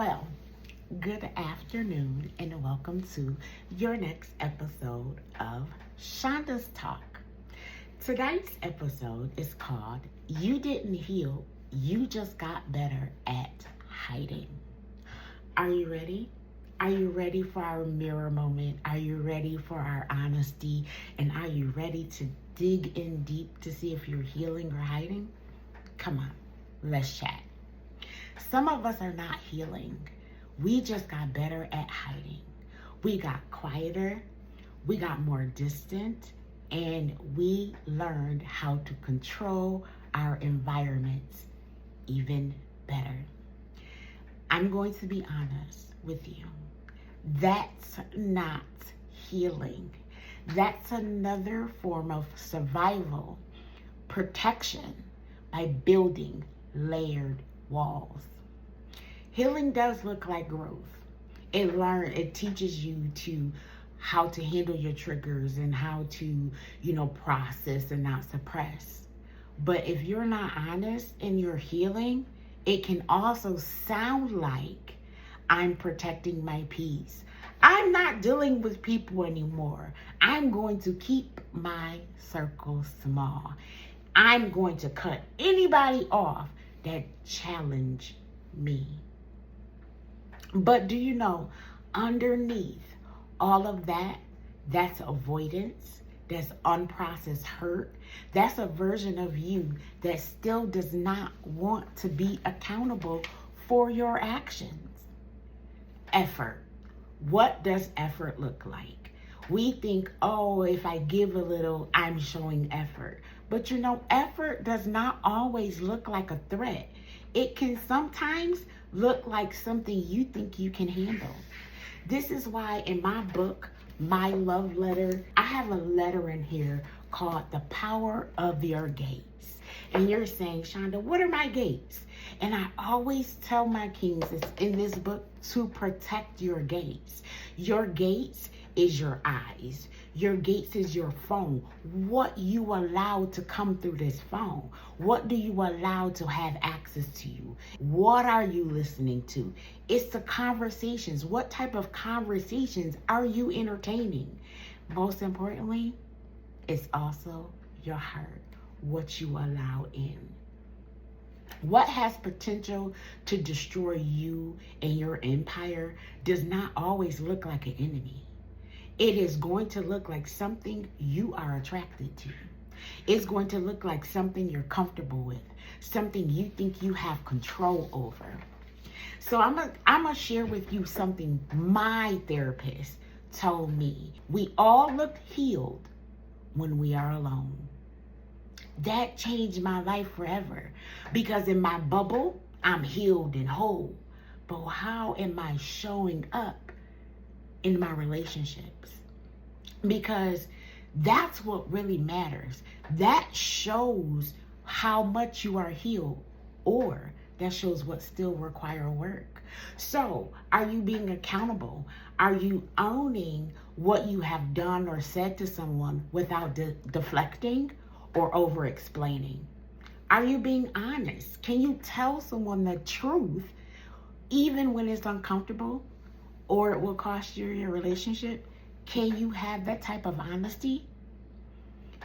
Well, good afternoon and welcome to your next episode of Shonda's Talk. Tonight's episode is called You Didn't Heal, You Just Got Better at Hiding. Are you ready? Are you ready for our mirror moment? Are you ready for our honesty? And are you ready to dig in deep to see if you're healing or hiding? Come on, let's chat. Some of us are not healing. We just got better at hiding. We got quieter, we got more distant, and we learned how to control our environments even better. I'm going to be honest with you. That's not healing. That's another form of survival, protection by building layered walls. Healing does look like growth. It teaches you to how to handle your triggers and how to, process and not suppress. But if you're not honest in your healing, it can also sound like I'm protecting my peace. I'm not dealing with people anymore. I'm going to keep my circle small. I'm going to cut anybody off that challenge me. But do you know, underneath all of that, that's avoidance, that's unprocessed hurt, that's a version of you that still does not want to be accountable for your actions. Effort. What does effort look like? We think, if I give a little, I'm showing effort. But effort does not always look like a threat. It can sometimes look like something you think you can handle. This is why in my book, My Love Letter, I have a letter in here called The Power of Your Gates. And you're saying, Shonda, what are my gates? And I always tell my kings in this book to protect your gates. Your gates is your eyes. Your gates is your phone. What you allow to come through this phone. What do you allow to have access to you? What are you listening to? It's the conversations. What type of conversations are you entertaining? Most importantly, it's also your heart. What you allow in. What has potential to destroy you and your empire does not always look like an enemy. It is going to look like something you are attracted to. It's going to look like something you're comfortable with, something you think you have control over. So I'm gonna share with you something my therapist told me. We all look healed when we are alone. That changed my life forever, because in my bubble, I'm healed and whole. But how am I showing up in my relationships? Because that's what really matters. That shows how much you are healed, or that shows what still require work. So, are you being accountable? Are you owning what you have done or said to someone without deflecting or over-explaining? Are you being honest? Can you tell someone the truth even when it's uncomfortable or it will cost you your relationship? Can you have that type of honesty?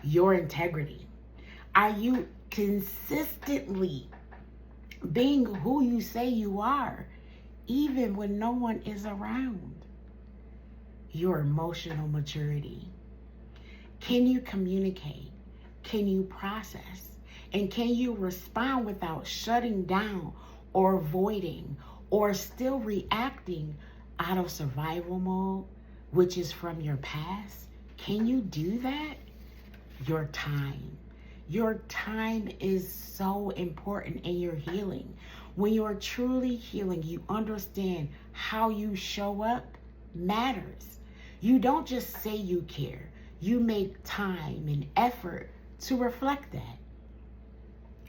Your integrity. Are you consistently being who you say you are, even when no one is around? Your emotional maturity. Can you communicate? Can you process? And can you respond without shutting down or avoiding or still reacting out of survival mode, which is from your past? Can you do that? Your time. Your time is so important in your healing. When you're truly healing, you understand how you show up matters. You don't just say you care. You make time and effort to reflect that.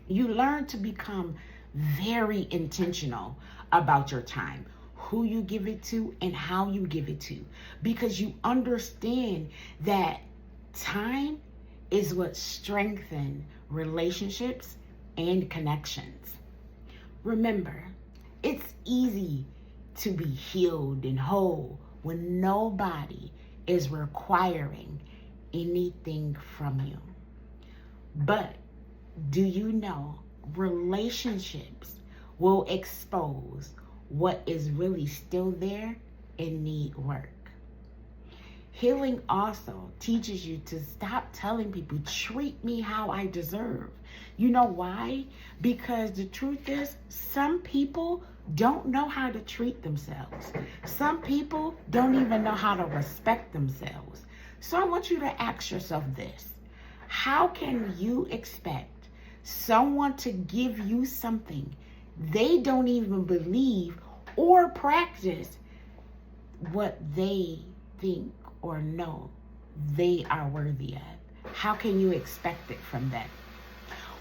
You learn to become very intentional about your time, who you give it to and how you give it to, because you understand that time is what strengthens relationships and connections. Remember, it's easy to be healed and whole when nobody is requiring anything from you. But do you know relationships will expose what is really still there and need work? Healing also teaches you to stop telling people, treat me how I deserve. You know why? Because the truth is, some people don't know how to treat themselves. Some people don't even know how to respect themselves. So I want you to ask yourself this. How can you expect someone to give you something they don't even believe or practice what they think or know they are worthy of? How can you expect it from them?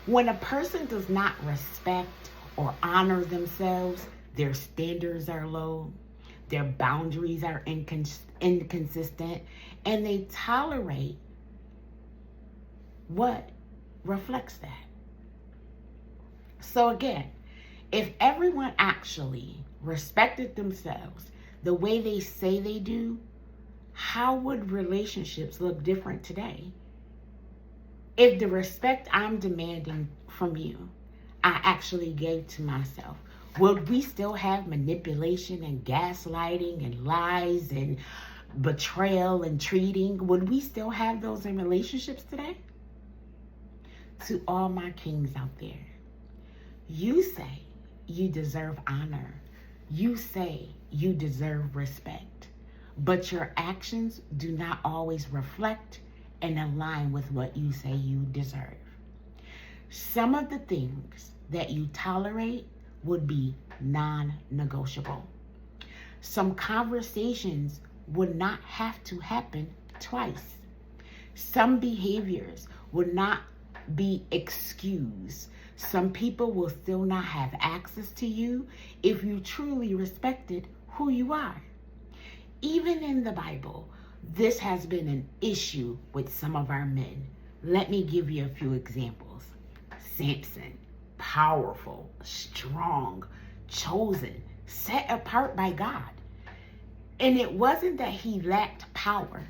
When a person does not respect or honor themselves, their standards are low, their boundaries are inconsistent, and they tolerate what reflects that. So again, if everyone actually respected themselves the way they say they do, how would relationships look different today? If the respect I'm demanding from you, I actually gave to myself, would we still have manipulation and gaslighting and lies and betrayal and treating? Would we still have those in relationships today? To all my kings out there, you say you deserve honor. You say you deserve respect, but your actions do not always reflect and align with what you say you deserve. Some of the things that you tolerate would be non-negotiable. Some conversations would not have to happen twice. Some behaviors would not be excused. Some people will still not have access to you if you truly respected who you are. Even in the Bible, this has been an issue with some of our men. Let me give you a few examples. Samson, powerful, strong, chosen, set apart by God. And it wasn't that he lacked power.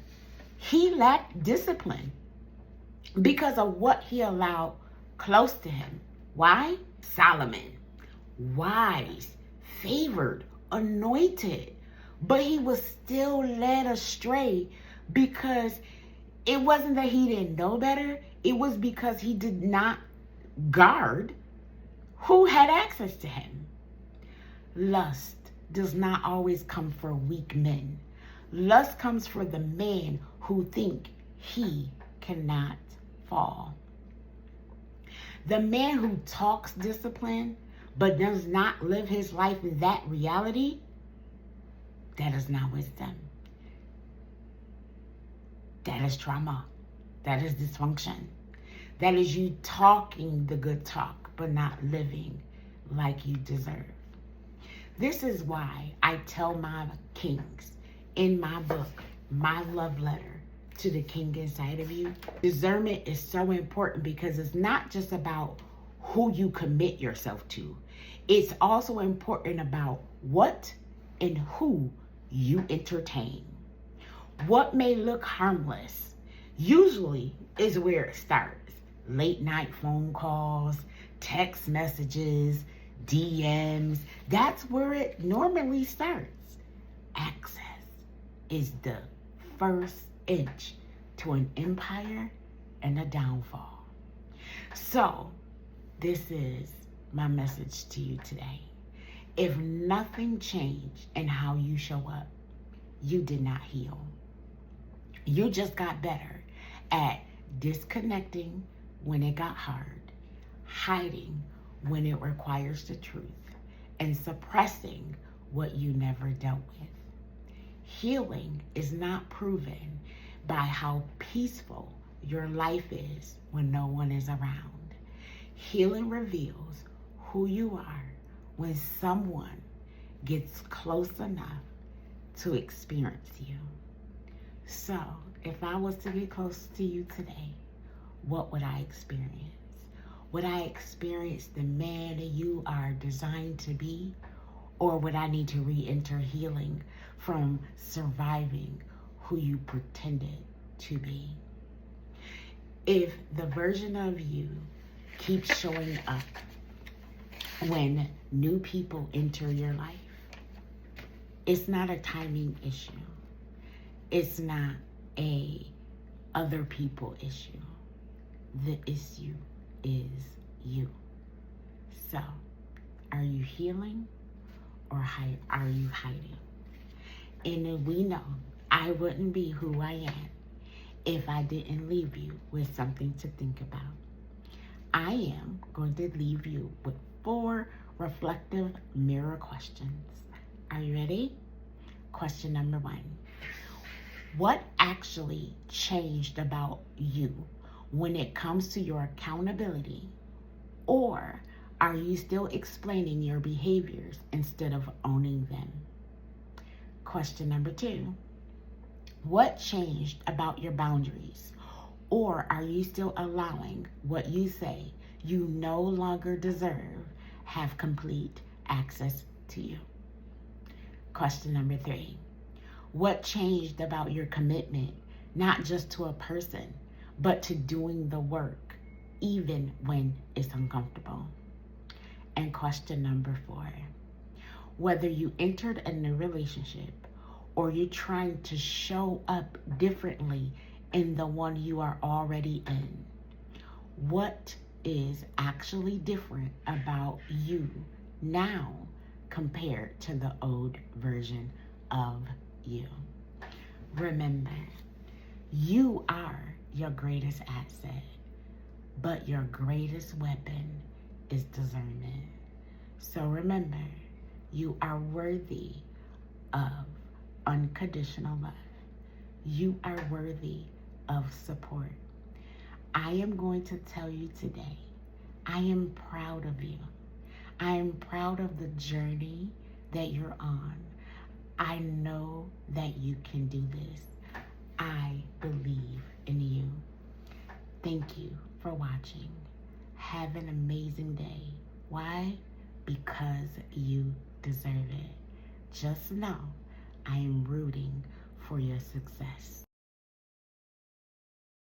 He lacked discipline because of what he allowed close to him. Why? Solomon, wise, favored, anointed, but he was still led astray because it wasn't that he didn't know better. It was because he did not guard who had access to him. Lust does not always come for weak men. Lust comes for the man who think he cannot fall. The man who talks discipline but does not live his life in that reality, that is not wisdom. That is trauma. That is dysfunction. That is you talking the good talk but not living like you deserve. This is why I tell my kings in my book, my love letter to the king inside of you, discernment is so important because it's not just about who you commit yourself to. It's also important about what and who you entertain. What may look harmless usually is where it starts. Late night phone calls, text messages, DMs. That's where it normally starts. Access is the first inch to an empire and a downfall. So this is my message to you today. If nothing changed in how you show up, you did not heal. You just got better at disconnecting when it got hard, hiding when it requires the truth, and suppressing what you never dealt with. Healing is not proven by how peaceful your life is when no one is around. Healing reveals who you are when someone gets close enough to experience you. So, if I was to get close to you today, what would I experience? Would I experience the man that you are designed to be? Or would I need to re-enter healing from surviving who you pretended to be? If the version of you keeps showing up when new people enter your life, it's not a timing issue. It's not a other people issue. The issue is you. So, are you healing or are you hiding? And we know I wouldn't be who I am if I didn't leave you with something to think about. I am going to leave you with 4 reflective mirror questions. Are you ready? Question number 1. What actually changed about you when it comes to your accountability? Or are you still explaining your behaviors instead of owning them? Question number 2. What changed about your boundaries? Or are you still allowing what you say you no longer deserve have complete access to you? Question number 3. What changed about your commitment, not just to a person, but to doing the work, even when it's uncomfortable? And question number 4. Whether you entered a new relationship or you're trying to show up differently in the one you are already in, what is actually different about you now compared to the old version of you? Remember, you are your greatest asset, but your greatest weapon is discernment. So remember, you are worthy of unconditional love. You are worthy of support. I am going to tell you today, I am proud of you. I am proud of the journey that you're on. I know that you can do this. I believe in you. Thank you for watching. Have an amazing day. Why? Because you deserve it. Just know I am rooting for your success.